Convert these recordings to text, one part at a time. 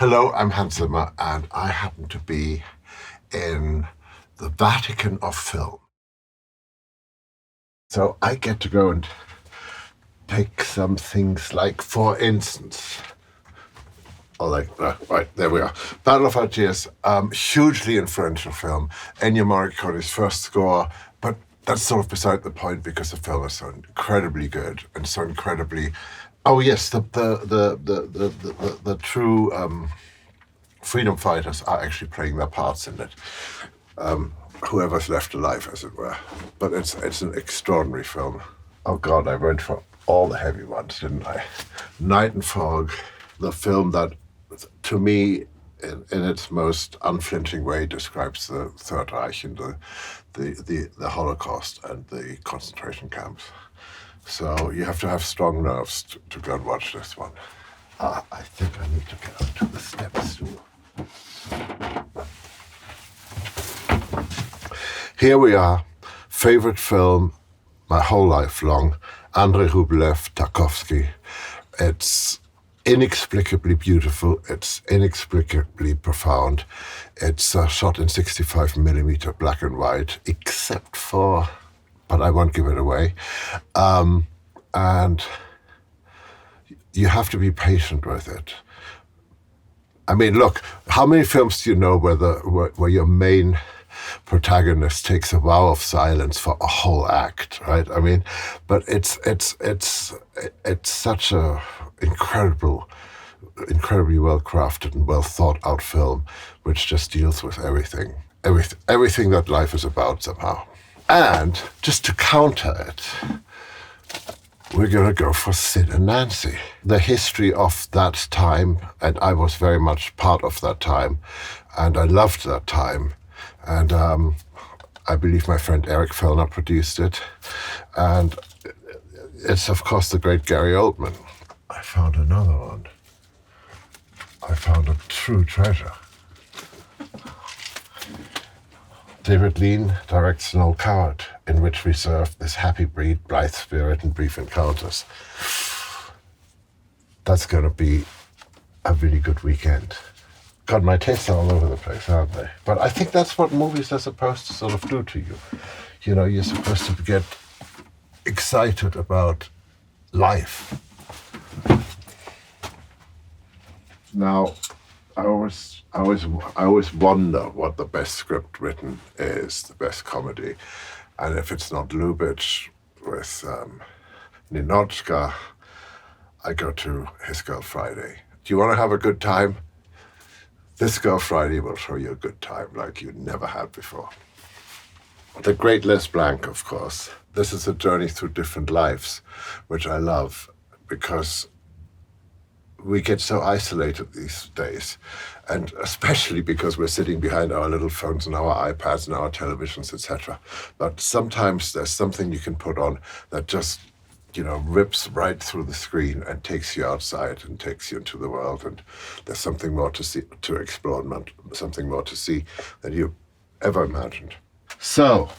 Hello, I'm Hans Zimmer, and I happen to be in the Vatican of film. So I get to go and take some things like, for instance, right, there we are. Battle of Algiers, hugely influential film. Ennio Morricone's first score, but that's sort of beside the point because the film is so incredibly good and so incredibly. Oh yes, the true freedom fighters are actually playing their parts in it. Whoever's left alive, as it were. But it's an extraordinary film. Oh God, I went for all the heavy ones, didn't I? Night and Fog, the film that, to me, in its most unflinching way, describes the Third Reich and the Holocaust and the concentration camps. So you have to have strong nerves to go and watch this one. I think I need to get up to the steps too. Here we are, favorite film my whole life long, ANDREI RUBLEV, Tarkovsky. It's inexplicably beautiful, it's inexplicably profound. It's shot in 65mm black and white, except for, but I won't give it away. And you have to be patient with it. I mean, look, how many films do you know where your main protagonist takes a vow of silence for a whole act, right? I mean, but it's such a incredibly well crafted and well thought out film, which just deals with everything that life is about somehow. And just to counter it, we're going to go for Sid and Nancy. The history of that time, and I was very much part of that time, and I loved that time. And I believe my friend Eric Fellner produced it. And it's, of course, the great Gary Oldman. I found another one. I found a true treasure. David Lean directs No Coward, in which we serve this happy breed, blithe spirit, and brief encounters. That's going to be a really good weekend. God, my tastes are all over the place, aren't they? But I think that's what movies are supposed to sort of do to you. You know, you're supposed to get excited about life. Now, I always wonder what the best script written is, the best comedy. And if it's not Lubitsch with Ninotchka, I go to His Girl Friday. Do you want to have a good time? This Girl Friday will show you a good time like you never had before. The great Les Blanc, of course. This is a journey through different lives, which I love because we get so isolated these days, and especially because we're sitting behind our little phones and our iPads and our televisions, etc. But sometimes there's something you can put on that just, you know, rips right through the screen and takes you outside and takes you into the world. And there's something more to see, to explore, something more to see than you ever imagined. So,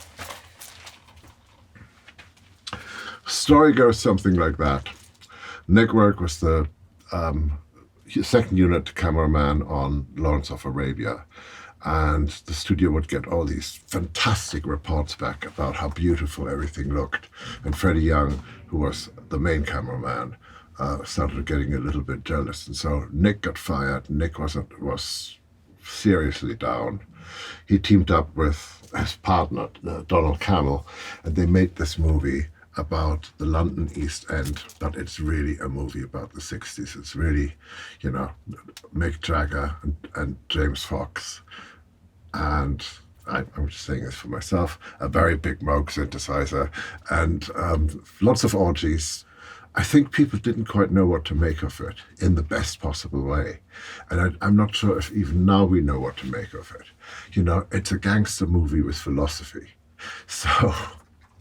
story goes something like that. Nick Roeg was the second unit cameraman on Lawrence of Arabia. And the studio would get all these fantastic reports back about how beautiful everything looked. And Freddie Young, who was the main cameraman, started getting a little bit jealous. And so Nick got fired. Nick was seriously down. He teamed up with his partner, Donald Cammell, and they made this movie about the London East End, but it's really a movie about the 60s. It's really, you know, Mick Jagger and James Fox. And I'm just saying this for myself, a very big Moog synthesizer and lots of orgies. I think people didn't quite know what to make of it in the best possible way. And I'm not sure if even now we know what to make of it. You know, it's a gangster movie with philosophy. So,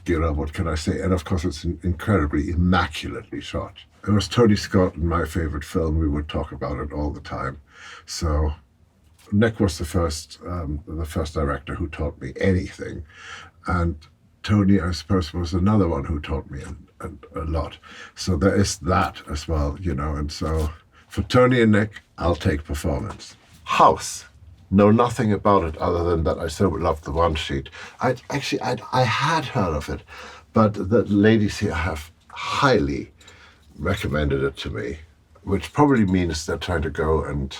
you know, what can I say? And of course, it's incredibly immaculately shot. It was Tony Scott and my favorite film. We would talk about it all the time. So Nick was the first director who taught me anything. And Tony, I suppose, was another one who taught me a lot. So there is that as well, you know. And so For Tony and Nick, I'll take performance. House. Know nothing about it other than that I so loved the one sheet. I had heard of it, but the ladies here have highly recommended it to me, which probably means they're trying to go and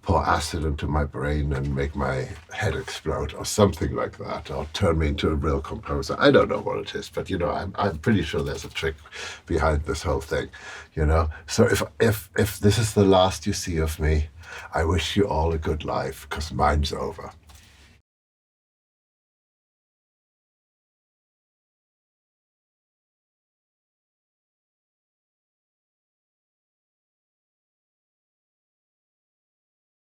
pour acid into my brain and make my head explode or something like that, or turn me into a real composer. I don't know what it is, but I'm pretty sure there's a trick behind this whole thing, So if this is the last you see of me, I wish you all a good life, because mine's over.